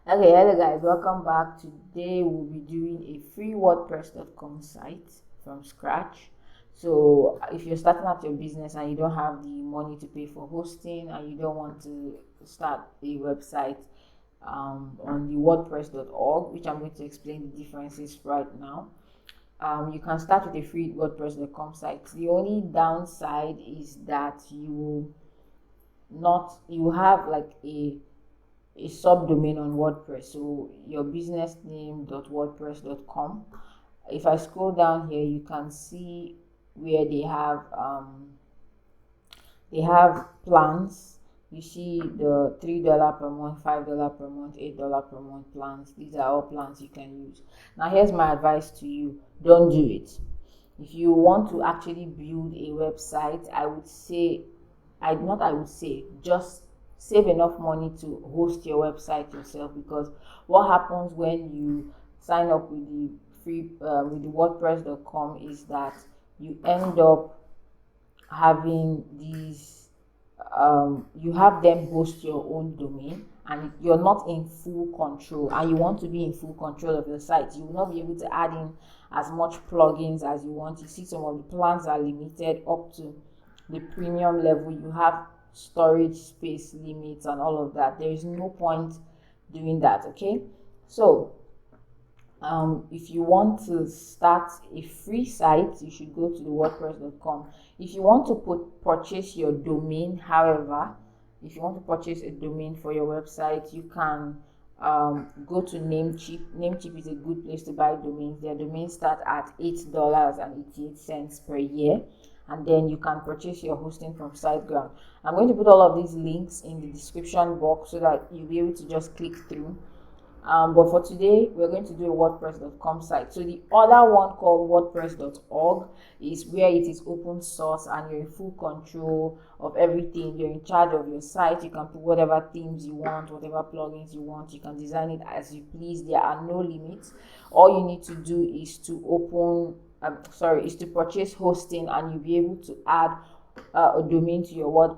Okay, hello guys, welcome back. Today we'll be doing a free WordPress.com site from scratch. So if you're starting out your business and you don't have the money to pay for hosting and you don't want to start a website on the WordPress.org, which I'm going to explain the differences right now. You can start with a free WordPress.com site. The only downside is that you have like a subdomain on WordPress. So your business name .wordpress.com. If I scroll down here, you can see where they have plans. You see the $3 per month, $5 per month, $8 per month plans. These are all plans you can use. Now here's my advice to you: don't do it. If you want to actually build a website, just save enough money to host your website yourself, because what happens when you sign up with the free with the WordPress.com is that you end up having these you have them host your own domain and you're not in full control, and you want to be in full control of your site. You will not be able to add in as much plugins as you want. You see some of the plans are limited up to the premium level. You have storage space limits and all of that. There is no point doing that. Okay, so if you want to start a free site, you should go to the WordPress.com. If you want to purchase your domain, however, if you want to purchase a domain for your website, you can go to Namecheap. Namecheap is a good place to buy domains. Their domains start at $8.88 per year, and then you can purchase your hosting from SiteGround. I'm going to put all of these links in the description box so that you'll be able to just click through. But for today, we're going to do a WordPress.com site. So the other one called WordPress.org is where it is open source and you're in full control of everything. You're in charge of your site. You can put whatever themes you want, whatever plugins you want. You can design it as you please. There are no limits. All you need to do is to purchase hosting, and you'll be able to add a domain to your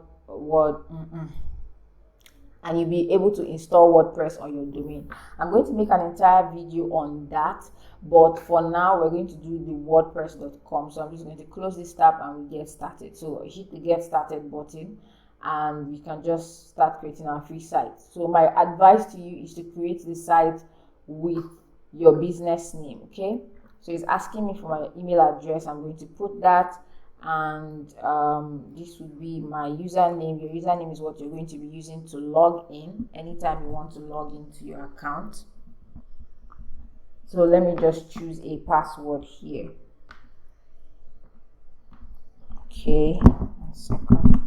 and you'll be able to install WordPress on your domain. I'm going to make an entire video on that, but for now we're going to do the WordPress.com. So I'm just going to close this tab and we get started. So hit the get started button and we can just start creating our free site. So my advice to you is to create the site with your business name. Okay, so it's asking me for my email address. I'm going to put that, and this would be my username. Your username is what you're going to be using to log in anytime you want to log into your account. So let me just choose a password here. Okay, 1 second.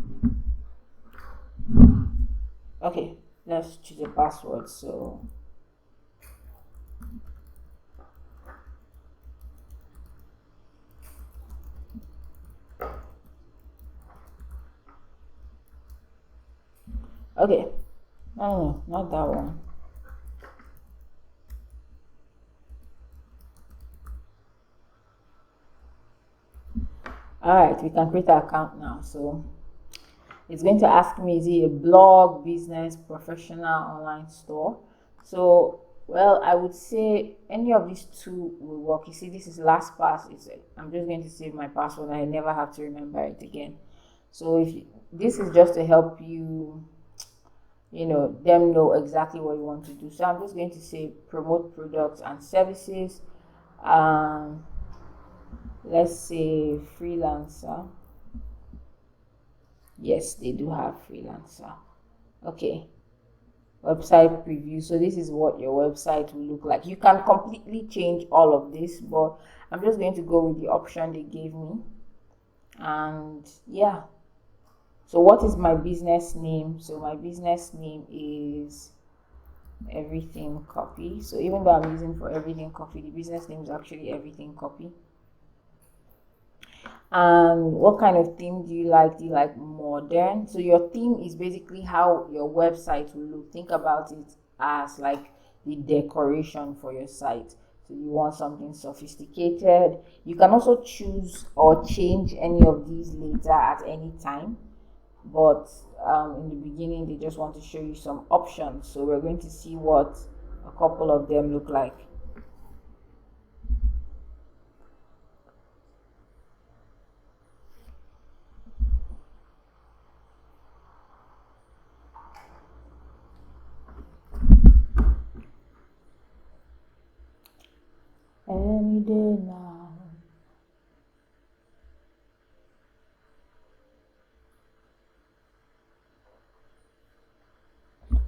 Okay, let's choose a password. So okay, no, not that one. All right, we can create an account now. So it's going to ask me, is it a blog, business, professional, online store? So, well, I would say any of these two will work. You see, this is LastPass. I'm just going to save my password. I never have to remember it again. So this is just to help you, them know exactly what you want to do. So I'm just going to say promote products and services. Let's say freelancer. Yes, they do have freelancer. Okay, website preview. So this is what your website will look like. You can completely change all of this, but I'm just going to go with the option they gave me. And yeah, so what is my business name? So my business name is Everything Copy. So even though I'm using for Everything Copy, the business name is actually Everything Copy. And what kind of theme do you like? Do you like modern? So your theme is basically how your website will look. Think about it as like the decoration for your site. So you want something sophisticated. You can also choose or change any of these later at any time, but in the beginning they just want to show you some options. So we're going to see what a couple of them look like. Any day now.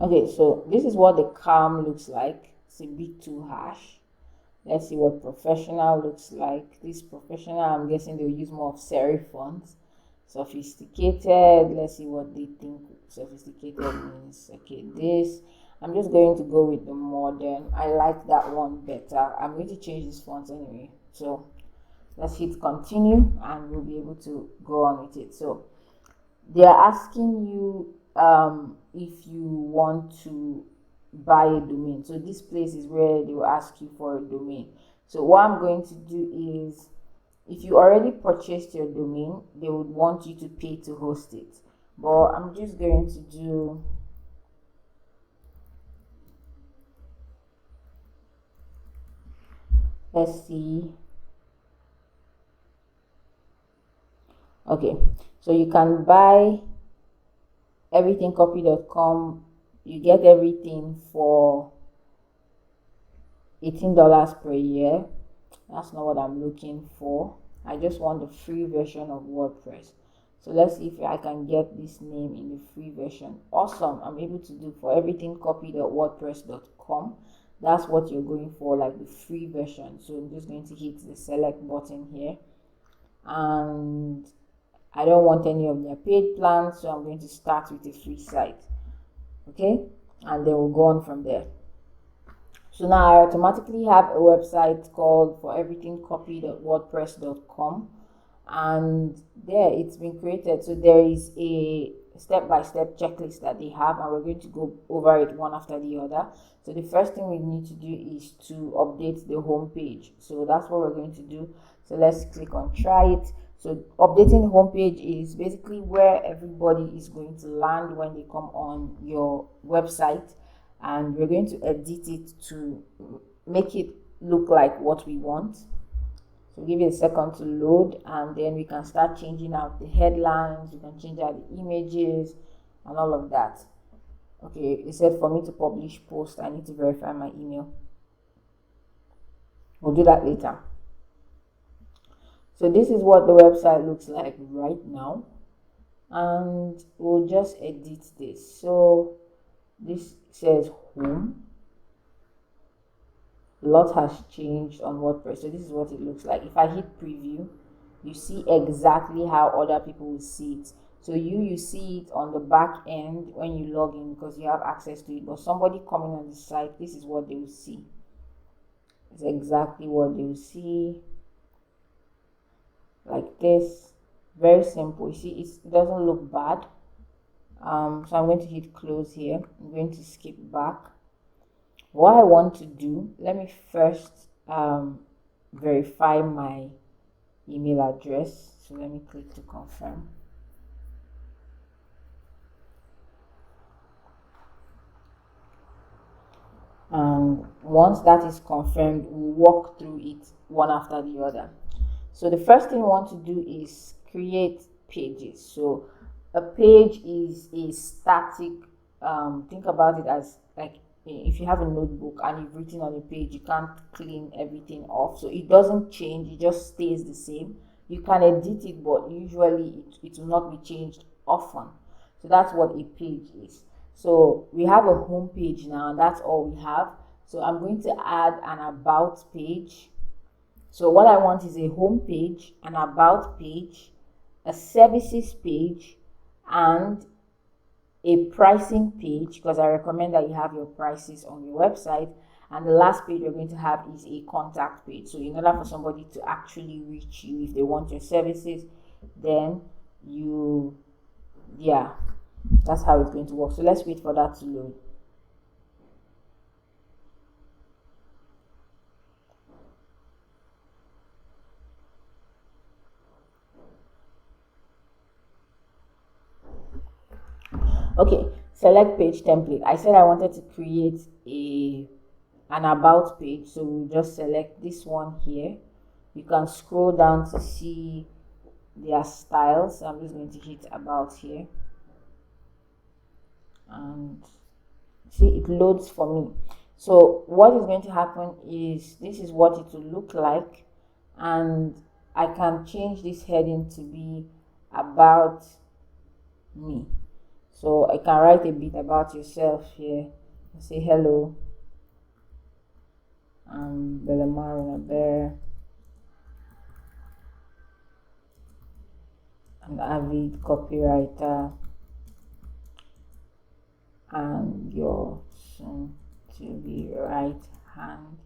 Okay, so this is what the calm looks like. It's a bit too harsh. Let's see what professional looks like. This professional, I'm guessing they'll use more of serif fonts. Sophisticated, let's see what they think sophisticated means. Okay, this, I'm just going to go with the modern. I like that one better. I'm going to change this font anyway. So let's hit continue and we'll be able to go on with it. So they're asking you if you want to buy a domain. So this place is where they will ask you for a domain. So what I'm going to do is, if you already purchased your domain, they would want you to pay to host it. But I'm just going to do let's see. Okay, so you can buy everythingcopy.com. You get everything for $18 per year. That's not what I'm looking for. I just want the free version of WordPress. So let's see if I can get this name in the free version. Awesome. I'm able to do for everythingcopy.wordpress.com. That's what you're going for, like the free version. So I'm just going to hit the select button here. And I don't want any of their paid plans, so I'm going to start with a free site. Okay, and then we'll go on from there. So now I automatically have a website called foreverythingcopy.wordpress.com, and there it's been created. So there is a step-by-step checklist that they have, and we're going to go over it one after the other. So the first thing we need to do is to update the home page. So that's what we're going to do. So let's click on try it. So updating the home page is basically where everybody is going to land when they come on your website, and we're going to edit it to make it look like what we want. So give it a second to load, and then we can start changing out the headlines, we can change out the images and all of that. Okay, it said for me to publish post, I need to verify my email. We'll do that later. So this is what the website looks like right now, and we'll just edit this. So this says home. A lot has changed on WordPress. So this is what it looks like. If I hit preview, you see exactly how other people will see it. So you see it on the back end when you log in because you have access to it. But somebody coming on the site, this is what they will see. It's exactly what they will see. Like this. Very simple. You see, it doesn't look bad. So I'm going to hit close here. I'm going to skip back. What I want to do, let me first verify my email address. So let me click to confirm. And once that is confirmed, we'll walk through it one after the other. So the first thing we want to do is create pages. So a page is a static, think about it as like if you have a notebook and you've written on a page, you can't clean everything off. So it doesn't change, it just stays the same. You can edit it, but usually it will not be changed often. So that's what a page is. So we have a home page now, and that's all we have. So I'm going to add an about page. So what I want is a home page, an about page, a services page, and a pricing page, because I recommend that you have your prices on your website. And the last page we're going to have is a contact page. So in order for somebody to actually reach you if they want your services, then that's how it's going to work. So let's wait for that to load. Okay, select page template. I said I wanted to create a an about page. So we'll just select this one here. You can scroll down to see their styles. So I'm just going to hit about here, and see, it loads for me. So what is going to happen is this is what it will look like, and I can change this heading to be about me. So I can write a bit about yourself here. Say hello, I'm Belema, Bear, an avid copywriter, and your soon to be right hand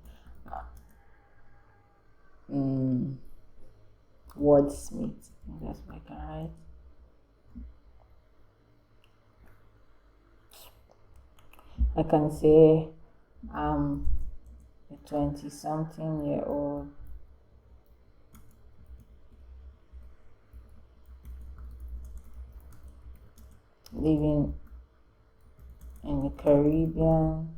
wordsmith. That's what I can write. I can say I'm a 20-something-year-old living in the Caribbean.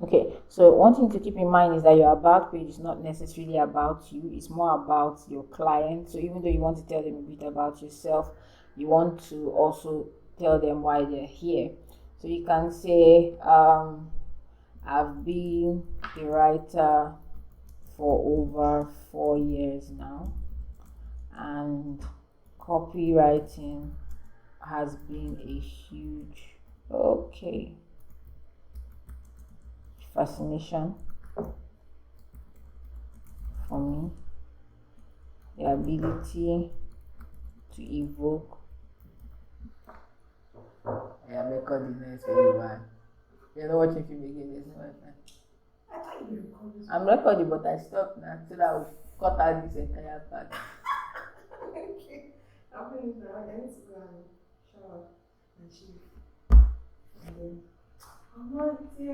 Okay, so one thing to keep in mind is that your about page is not necessarily about you, it's more about your client. So even though you want to tell them a bit about yourself, you want to also tell them why they're here. So you can say, I've been a writer for over 4 years now, and copywriting has been a huge fascination for me. The ability to evoke. I am recording this very bad. You're not watching film again, this one. I thought you were recording. I'm recording, but I stopped now so that I will cut out this entire part. Okay. I'll finish now. I need to go and shower and shave. And then, oh dear,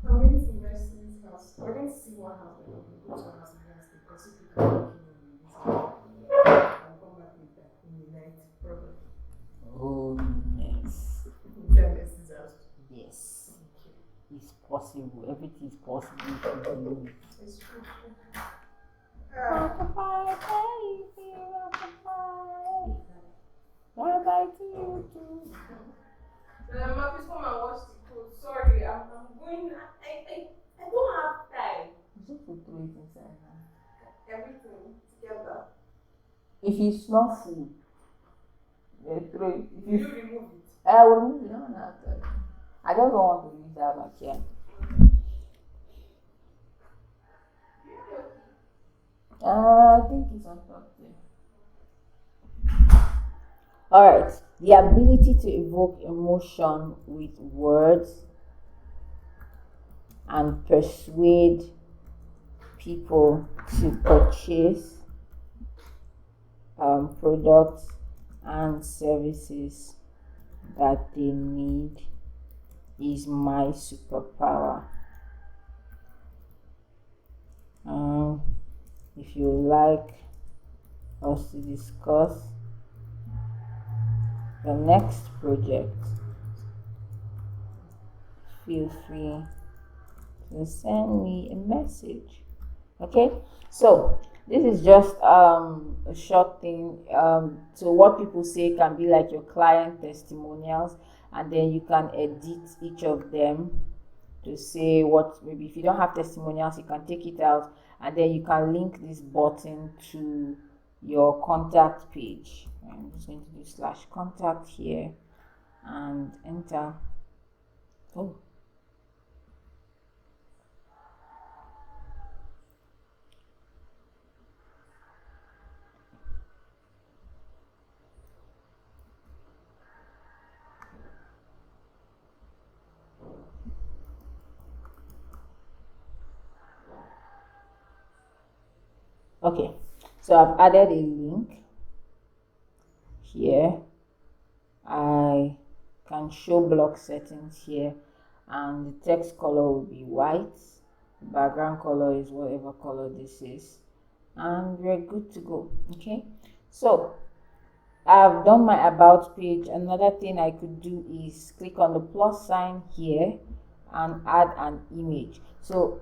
I'm going to Mercy's house. We're going to see one house, but we'll go to her house and ask because if you can work in this house, I'll come back with that in the night, probably. Oh, yes. Mercy's house. Yes. Okay. It's possible. Everything is possible to believe. It's true. Rockabye, baby, rockabye. Bye-bye to you too. Please come and wash the clothes. Sorry, I'm going. I don't have time. You should throw it inside now. Everything together. If it's not full, throw it. Will you remove it? I will remove it. No, I just don't want to use that back here. I think it's on top there. Alright, the ability to evoke emotion with words and persuade people to purchase products and services that they need is my superpower. If you like us to discuss the next project, feel free to send me a message. Okay, so this is just a short thing. So what people say can be like your client testimonials, and then you can edit each of them to say what. Maybe if you don't have testimonials, you can take it out, and then you can link this button to your contact page. I'm just going to do /contact here and enter. Oh, Okay, so I've added a link here. I can show block settings here, and the text color will be white. The background color is whatever color this is, and we're good to go. Okay, so I've done my about page. Another thing I could do is click on the plus sign here and add an image. So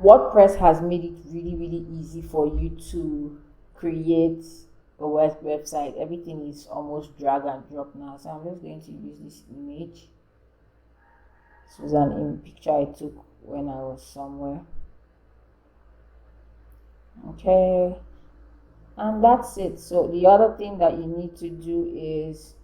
WordPress has made it really easy for you to create a website. Everything is almost drag and drop now. So I'm just going to use this image. This was an picture I took when I was somewhere. Okay, and that's it. So the other thing that you need to do is,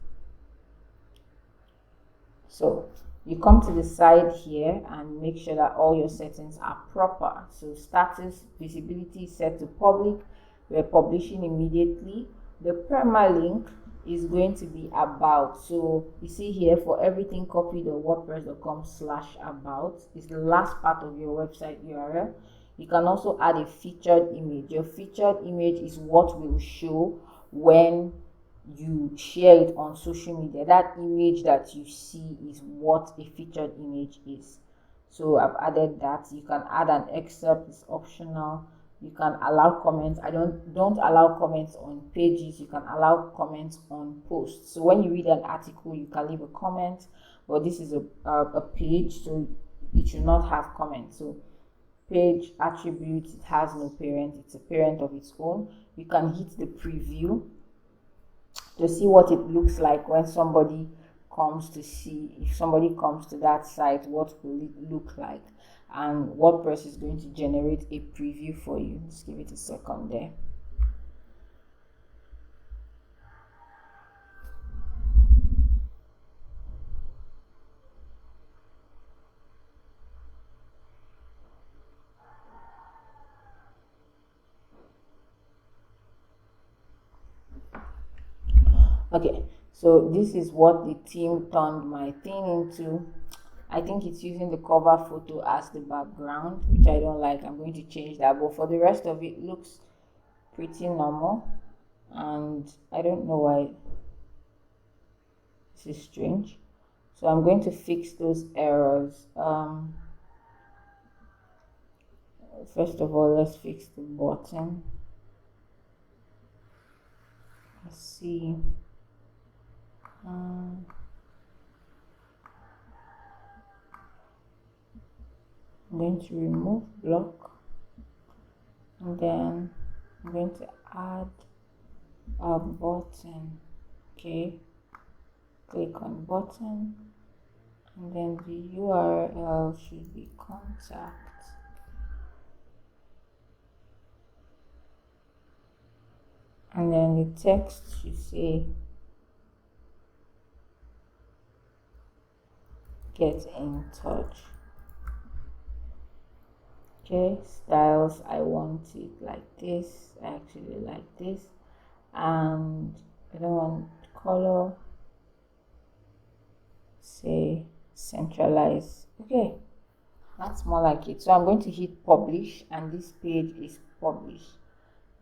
so you come to the side here and make sure that all your settings are proper. So status visibility is set to public. We're publishing immediately. The permalink is going to be about. So you see here, for everything copied on WordPresscom/about is the last part of your website URL. You can also add a featured image. Your featured image is what will show when you share it on social media. That image that you see is what a featured image is. So I've added that. You can add an excerpt, it's optional. You can allow comments. I don't allow comments on pages. You can allow comments on posts. So when you read an article, you can leave a comment, but this is a page, so it should not have comments. So page attributes, it has no parent, it's a parent of its own. You can hit the preview to see what it looks like when somebody comes to see. If somebody comes to that site, what will it look like? And WordPress is going to generate a preview for you. Just give it a second there. Okay, so this is what the team turned my thing into. I think it's using the cover photo as the background, which I don't like. I'm going to change that, but for the rest of it, looks pretty normal, and I don't know why this is strange. So I'm going to fix those errors. First of all, let's fix the button. Let's see. I'm going to remove block, and then I'm going to add a button. Okay, click on button, and then the URL should be contact. And then the text should say get in touch. Okay, styles, I want it like this. I actually like this, and I don't want color, say centralize. Okay, that's more like it. So I'm going to hit publish, and this page is published.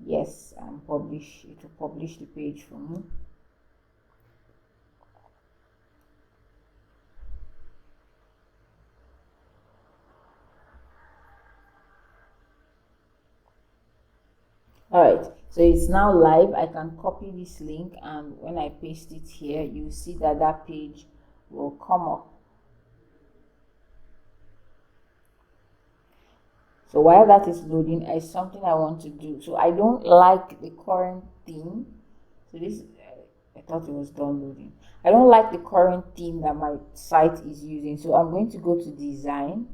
Yes, I'm published. It will publish the page for me. Alright, so it's now live. I can copy this link, and when I paste it here, you see that that page will come up. So while that is loading, is something I want to do. So I don't like the current theme. So this, I thought it was downloading. I don't like the current theme that my site is using. So I'm going to go to design,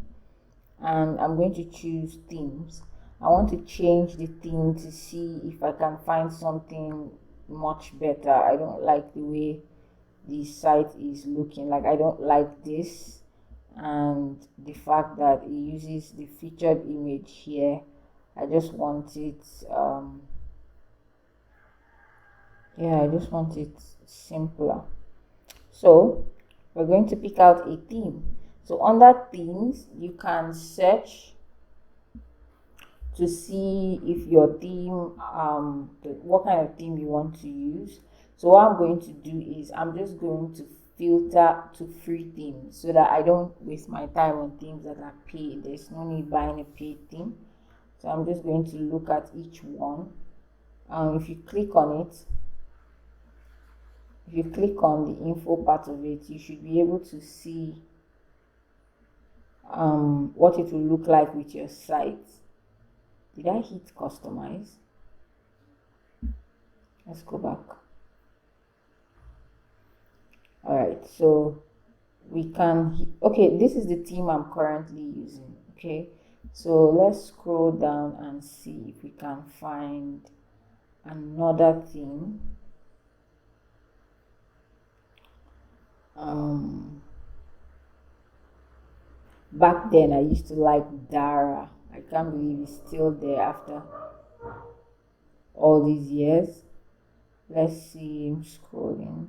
and I'm going to choose themes. I want to change the theme to see if I can find something much better. I don't like the way the site is looking. Like, I don't like this, and the fact that it uses the featured image here. I just want it yeah, I just want it simpler. So we're going to pick out a theme. So under themes, you can search to see if your theme, what kind of theme you want to use. So what I'm going to do is I'm just going to filter to free themes so that I don't waste my time on themes that are paid. There's no need buying a paid theme. So I'm just going to look at each one. If you click on it, if you click on the info part of it, you should be able to see what it will look like with your site. Did I hit customize? Let's go back. All right, so we can, okay, this is the theme I'm currently using. Okay, so let's scroll down and see if we can find another theme. Back then I used to like Dara. I can't believe it's still there after all these years. Let's see, I'm scrolling.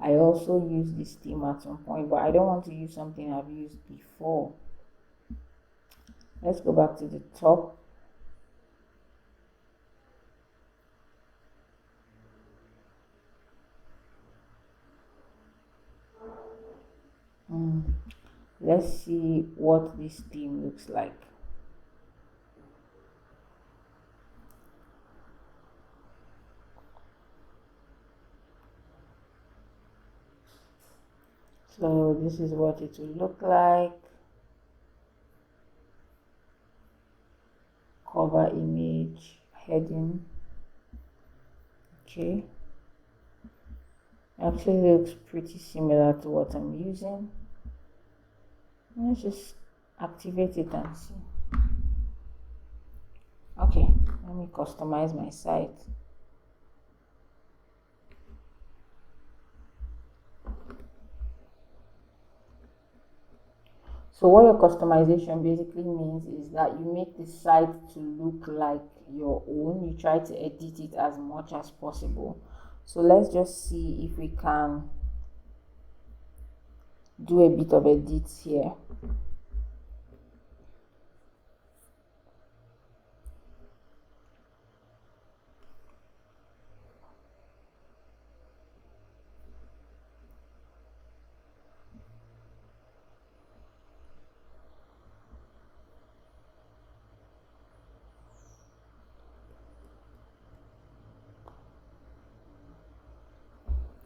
I also used this theme at some point, but I don't want to use something I've used before. Let's go back to the top. Let's see what this theme looks like. So this is what it will look like. Cover image, heading. Okay. Actually looks pretty similar to what I'm using. Let's just activate it and see. Okay, let me customize my site. So what your customization basically means is that you make the site to look like your own. You try to edit it as much as possible. So let's just see if we can do a bit of edits here.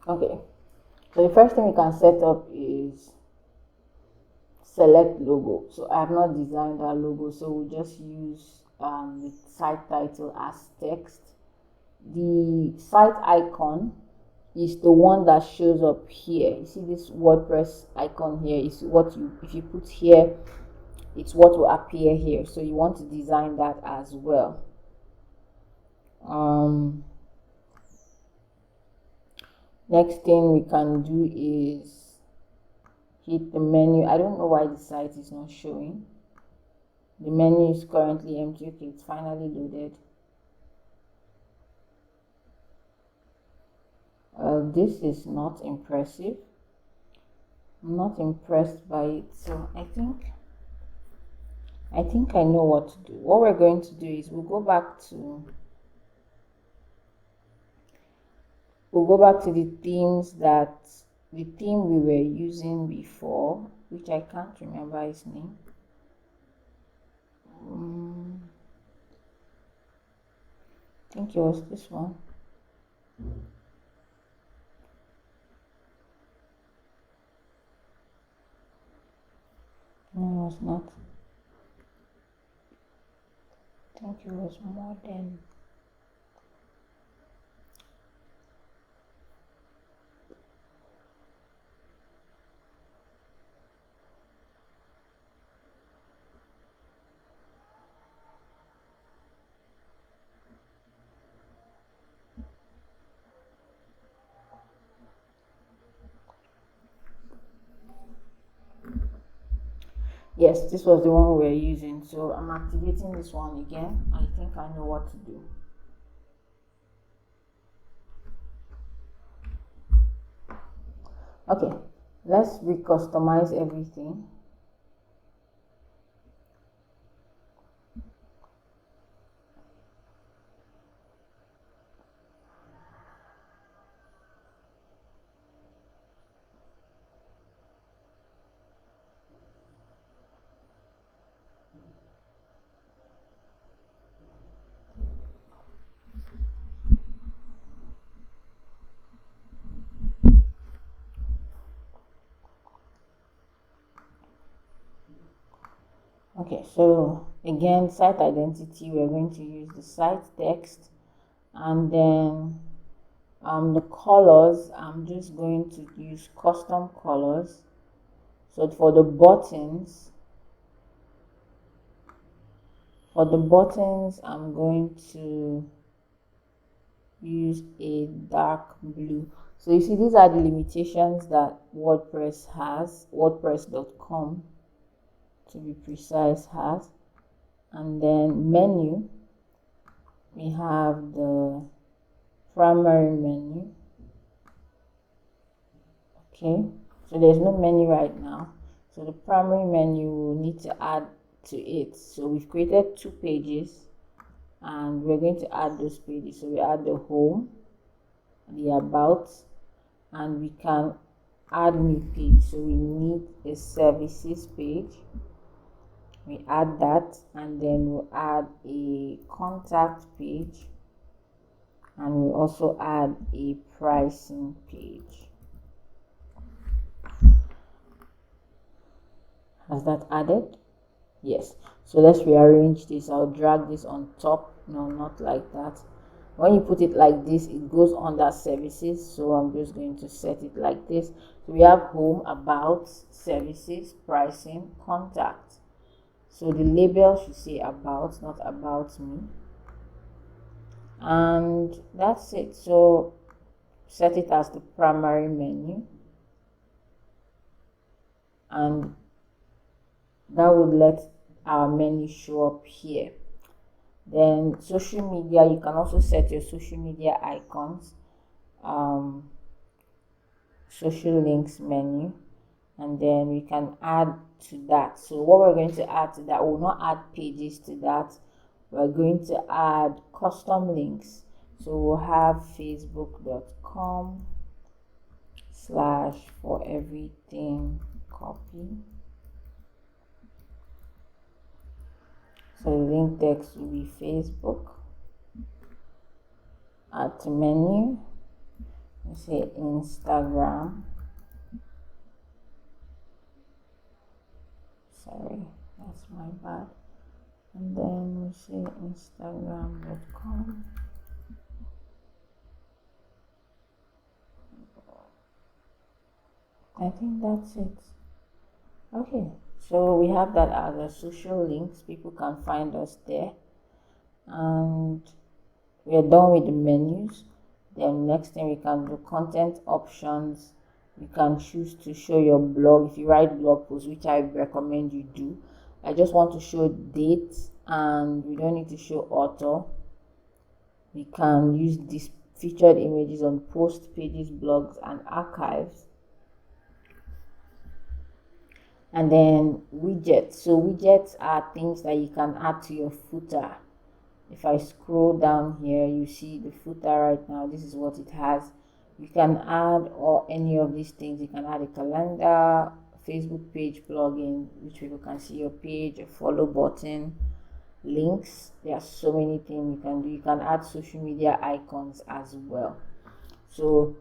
Okay, so the first thing we can set up is select logo. So I have not designed our logo, so we'll just use the site title as text. The site icon is the one that shows up here. You see this WordPress icon here is what if you put here, it's what will appear here. So you want to design that as well. Next thing we can do is hit the menu. I don't know why the site is not showing. The menu is currently empty. Okay, it's finally loaded. This is not impressive. I'm not impressed by it, so I think I know what to do. What we're going to do is we'll go back to the themes the theme we were using before, which I can't remember its name. I think it was this one. No, it was not. I think it was more than. Yes, this was the one we were using. So I'm activating this one again. I think I know what to do. Okay, let's recustomize everything. Okay, so again, site identity, we're going to use the site text, and then the colors, I'm just going to use custom colors. So for the buttons, I'm going to use a dark blue. So you see, these are the limitations that WordPress has, WordPresscom to be precise has. And then menu, we have the primary menu. Okay, so there's no menu right now, so the primary menu will need to add to it. So we've created 2 pages and we're going to add those pages. So we add the home, the about, and we can add new page. So we need a services page, we add that, and then we'll add a contact page, and we'll also add a pricing page. Has that added? Yes. So let's rearrange this. I'll drag this on top. No, not like that. When you put it like this, it goes under services. So I'm just going to set it like this. So we have home, about, services, pricing, contact. So the label should say about, not about me. And that's it. So set it as the primary menu. And that would let our menu show up here. Then social media, you can also set your social media icons, social links menu, and then we can add to that. So what we're going to add to that, we'll not add pages to that, we're going to add custom links. So we'll have facebook.com/foreverythingcopy. So the link text will be Facebook. Add to menu. We say Instagram. Sorry, that's my bad. And then we say Instagram.com. I think that's it. Okay. So we have that as a social links. People can find us there. And we are done with the menus. Then next thing we can do, content options. You can choose to show your blog. If you write blog posts, which I recommend you do, I just want to show dates and we don't need to show author. We can use these featured images on post pages, blogs, and archives. And then widgets. So widgets are things that you can add to your footer. If I scroll down here, you see the footer right now. This is what it has. You can add or any of these things. You can add a calendar, Facebook page plugin, which people can see your page, a follow button, links. There are so many things you can do. You can add social media icons as well. So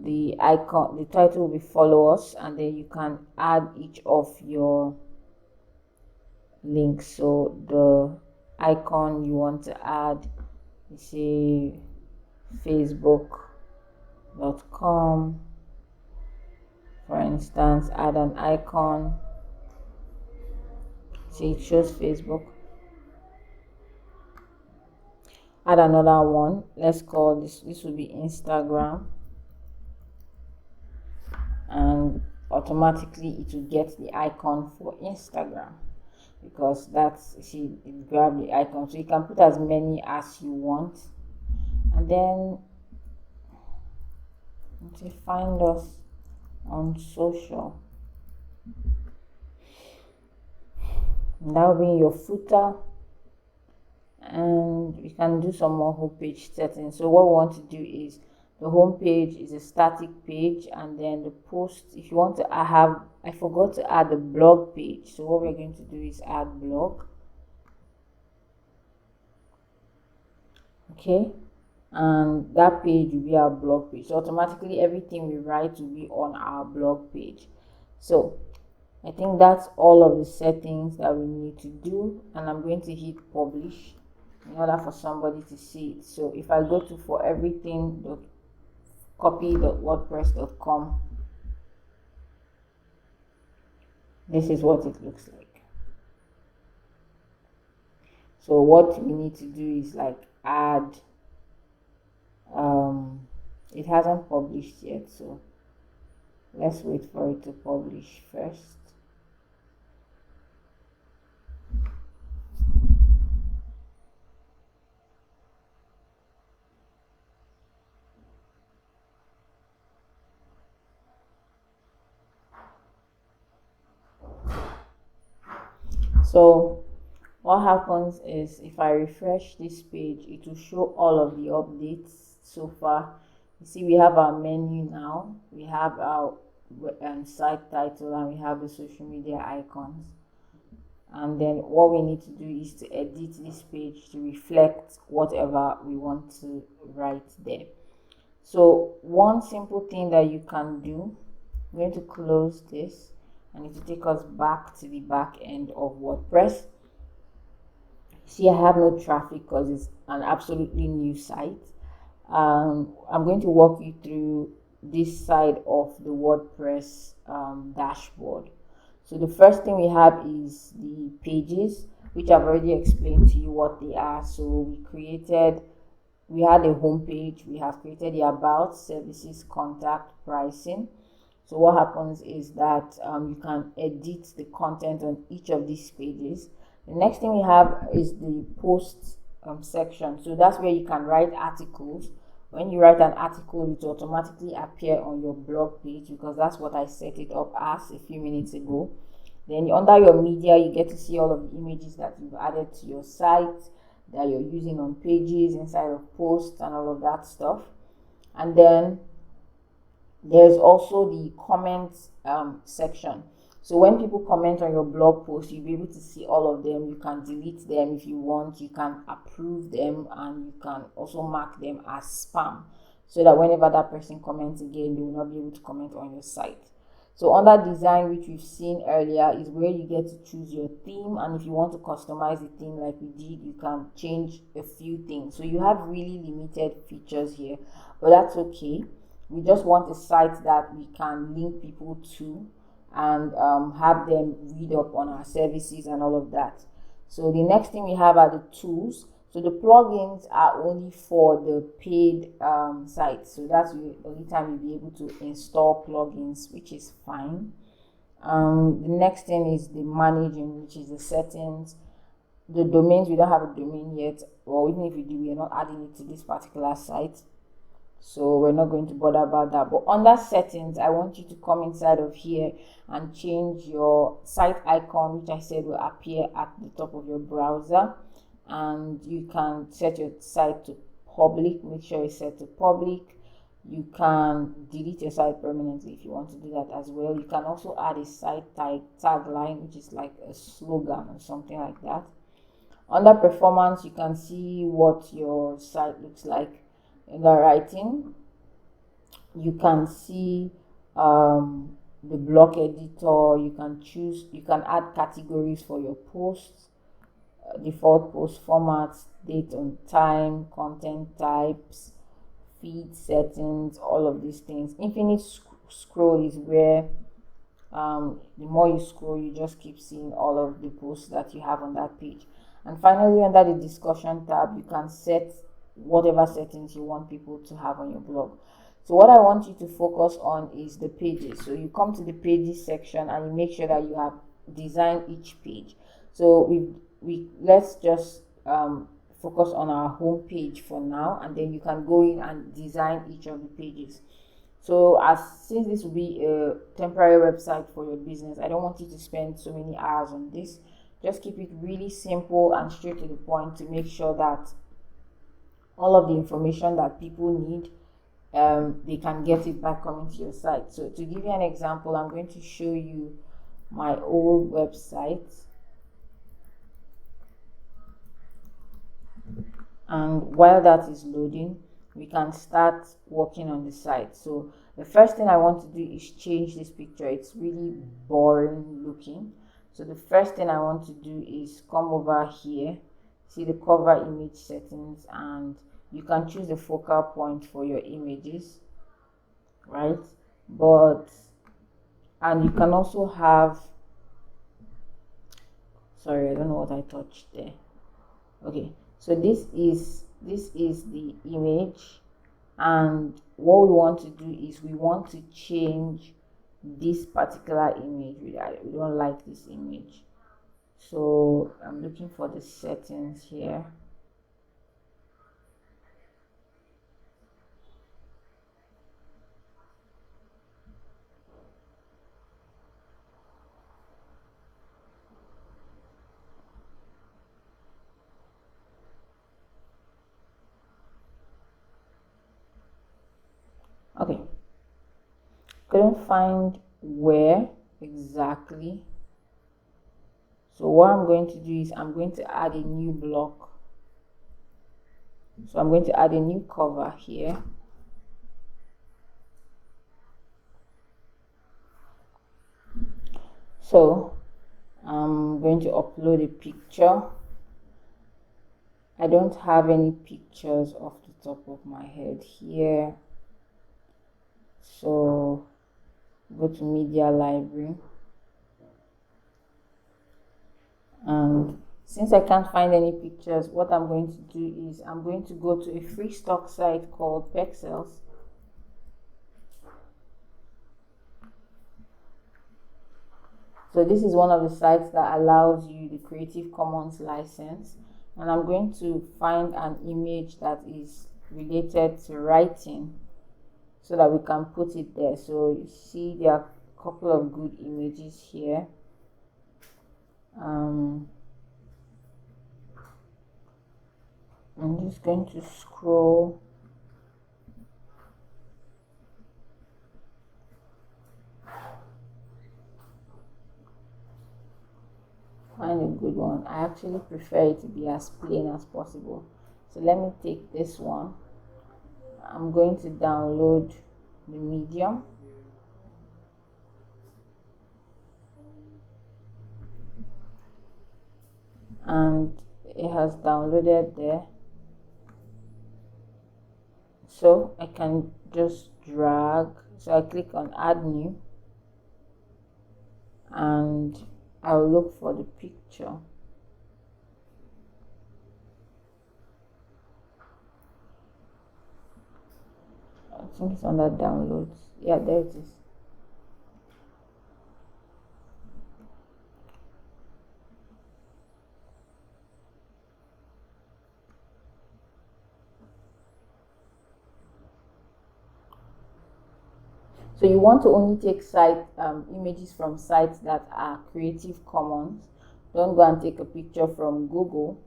the icon, the title will be follow us, and then you can add each of your links. So the icon you want to add, you say facebook.com, for instance, add an icon. See, it shows Facebook. Add another one. Let's call this will be Instagram, and automatically it will get the icon for Instagram, because that's, see, it grab the icon. So you can put as many as you want, and then to find us on social, and that will be your footer. And we can do some more homepage settings. So what we want to do is, the home page is a static page, and then the post, if you want to have, I forgot to add the blog page. So what we're going to do is add blog. Okay, and that page will be our blog page. So automatically everything we write will be on our blog page. So I think that's all of the settings that we need to do, and I'm going to hit publish in order for somebody to see it. So if I go to for everything copy.wordpress.com, this is what it looks like. So what we need to do is like add, it hasn't published yet, so let's wait for it to publish first. So what happens is if I refresh this page, it will show all of the updates so far. You see, we have our menu now, we have our site title, and we have the social media icons. And then what we need to do is to edit this page to reflect whatever we want to write there. So one simple thing that you can do, I'm going to close this, and it will take us back to the back end of WordPress. See, I have no traffic because it's an absolutely new site. I'm going to walk you through this side of the WordPress dashboard. So the first thing we have is the pages, which I've already explained to you what they are. So we had a home page, we have created the about, services, contact, pricing. So what happens is that you can edit the content on each of these pages. The next thing we have is the post section. So that's where you can write articles. When you write an article, it will automatically appear on your blog page, because that's what I set it up as a few minutes ago. Then under your media, you get to see all of the images that you've added to your site, that you're using on pages, inside of posts, and all of that stuff. And then there's also the comments section. So when people comment on your blog post, you'll be able to see all of them. You can delete them if you want, you can approve them, and you can also mark them as spam, so that whenever that person comments again, they will not be able to comment on your site. So under design, which we've seen earlier, is where you get to choose your theme, and if you want to customize the theme like we did, you can change a few things. So you have really limited features here, but that's okay. We just want a site that we can link people to and have them read up on our services and all of that. So the next thing we have are the tools. So the plugins are only for the paid sites. So that's the only time you'll be able to install plugins, which is fine. The next thing is the managing, which is the settings. The domains, we don't have a domain yet, or even if we do, we are not adding it to this particular site. So we're not going to bother about that. But under settings, I want you to come inside of here and change your site icon, which I said will appear at the top of your browser. And you can set your site to public. Make sure it's set to public. You can delete your site permanently if you want to do that as well. You can also add a site tagline, which is like a slogan or something like that. Under performance, you can see what your site looks like. In the writing, you can see the block editor. You can add categories for your posts, default post formats, date and time, content types, feed settings, all of these things. Infinite scroll is where the more you scroll, you just keep seeing all of the posts that you have on that page. And finally, under the discussion tab, you can set whatever settings you want people to have on your blog. So what I want you to focus on is the pages. So you come to the pages section and you make sure that you have designed each page. So let's just focus on our home page for now, and then you can go in and design each of the pages. So since this will be a temporary website for your business, I don't want you to spend so many hours on this. Just keep it really simple and straight to the point to make sure that all of the information that people need, they can get it by coming to your site. So to give you an example, I'm going to show you my old website. And while that is loading, we can start working on the site. So the first thing I want to do is change this picture. It's really boring looking. So the first thing I want to do is come over here, see the cover image settings, and you can choose the focal point for your images, right? And you can also have, sorry, I don't know what I touched there. Okay, so this is the image, and what we want to do is we want to change this particular image. We don't like this image, so I'm looking for the settings here. Okay, couldn't find where exactly. So what I'm going to do is I'm going to add a new block. So I'm going to add a new cover here. So I'm going to upload a picture. I don't have any pictures off the top of my head here. So go to media library, and since I can't find any pictures, what I'm going to do is I'm going to go to a free stock site called Pexels. So this is one of the sites that allows you the Creative Commons license, and I'm going to find an image that is related to writing so that we can put it there. So you see there are a couple of good images here. I'm just going to scroll. Find a good one. I actually prefer it to be as plain as possible. So let me take this one. I'm going to download the medium. And it has downloaded there. So I can just drag. So I click on add new, and I'll look for the picture. I think it's under downloads. Yeah, there it is. So you want to only take images from sites that are Creative Commons. Don't go and take a picture from Google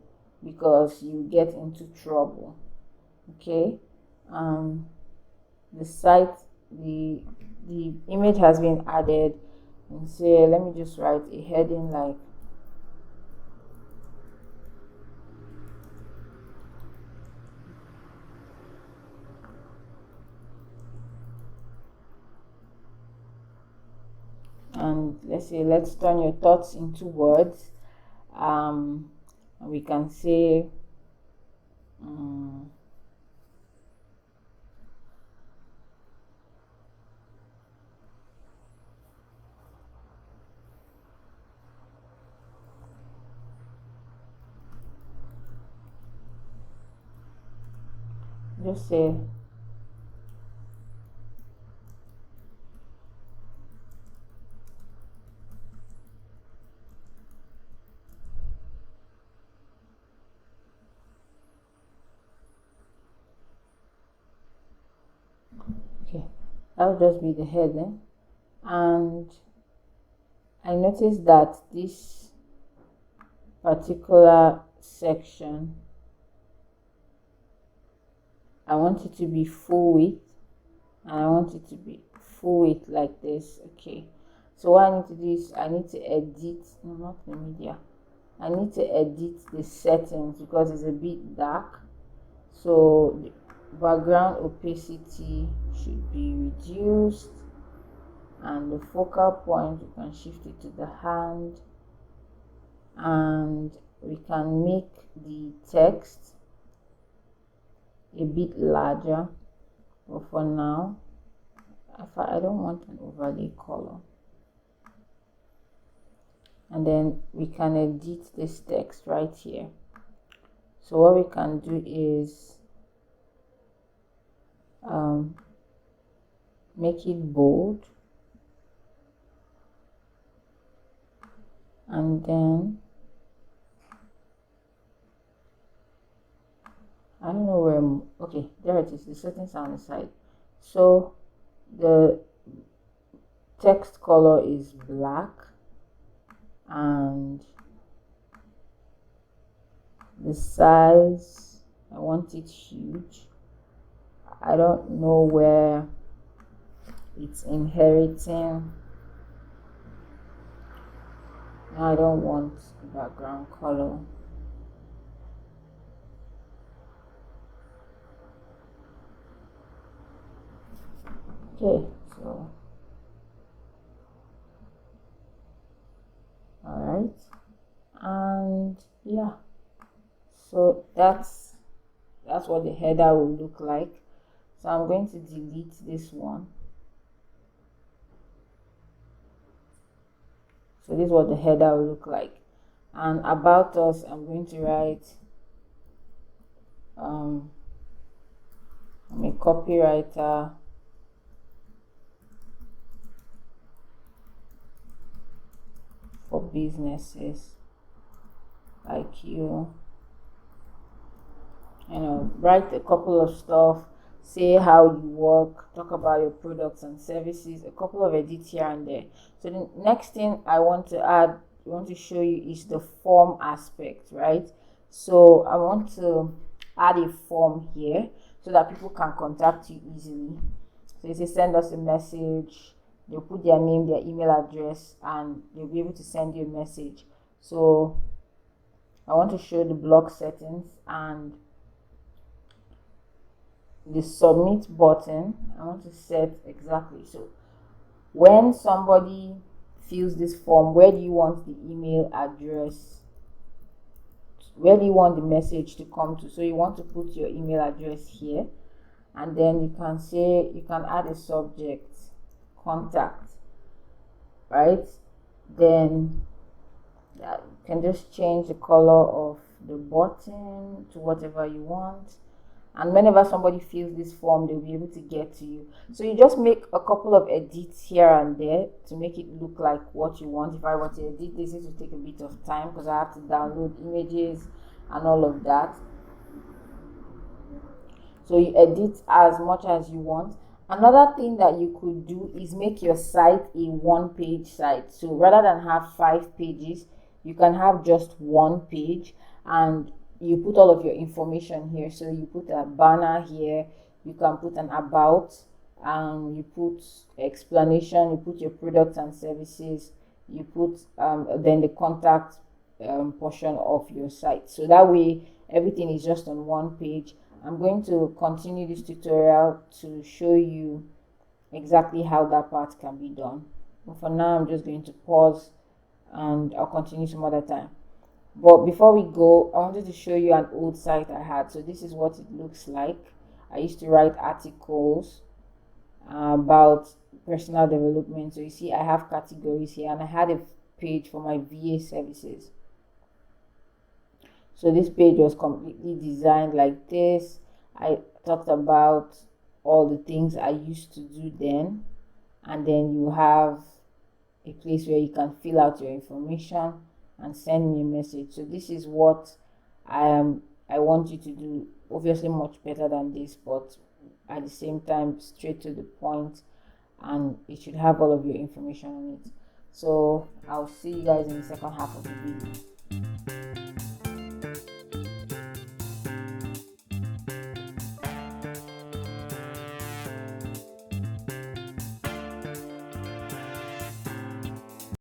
because you get into trouble. Okay. The site, the image has been added, and say, let me just write a heading like and let's turn your thoughts into words. And we can say just say okay, that'll just be the heading. And I noticed that this particular section, I want it to be full width, and I want it to be full width like this. Okay, so what I need to do is I need to edit, no, not the media, I need to edit the settings because it's a bit dark. So the background opacity should be reduced, and the focal point, we can shift it to the hand, and we can make the text a bit larger, but for now I don't want an overlay color. And then we can edit this text right here. So what we can do is make it bold, and then I don't know where, okay, there it is, the settings are on the side. So the text color is black, and the size, I want it huge. I don't know where it's inheriting. I don't want background color. Okay, so alright, and yeah, so that's what the header will look like. So I'm going to delete this one. So this is what the header will look like. And about us, I'm going to write I'm a copywriter for businesses like you. Write a couple of stuff, say how you work, talk about your products and services, a couple of edits here and there. So the next thing I want to show you is the form aspect, right? So I want to add a form here so that people can contact you easily. So you say send us a message, they'll put their name, their email address, and they'll be able to send you a message. So I want to show the blog settings and the submit button. I want to set exactly, so when somebody fills this form, where do you want the email address, where do you want the message to come to? So you want to put your email address here, and then you can say, you can add a subject, contact, right? Then you can just change the color of the button to whatever you want, and whenever somebody fills this form, they'll be able to get to you. So you just make a couple of edits here and there to make it look like what you want. If I were to edit this, it will take a bit of time because I have to download images and all of that. So you edit as much as you want. Another thing that you could do is make your site a one-page site. So rather than have 5 pages, you can have just 1 page, and you put all of your information here. So you put a banner here, you can put an about, and you put explanation, you put your products and services, you put then the contact portion of your site. So that way everything is just on 1 page. I'm going to continue this tutorial to show you exactly how that part can be done. But for now, I'm just going to pause and I'll continue some other time. But before we go, I wanted to show you an old site I had. So this is what it looks like. I used to write articles about personal development. So you see I have categories here, and I had a page for my VA services. So this page was completely designed like this. I talked about all the things I used to do then, and then you have a place where you can fill out your information and send me a message. So this is what I want you to do. Obviously much better than this, but at the same time straight to the point, and it should have all of your information on it. So I'll see you guys in the second half of the video.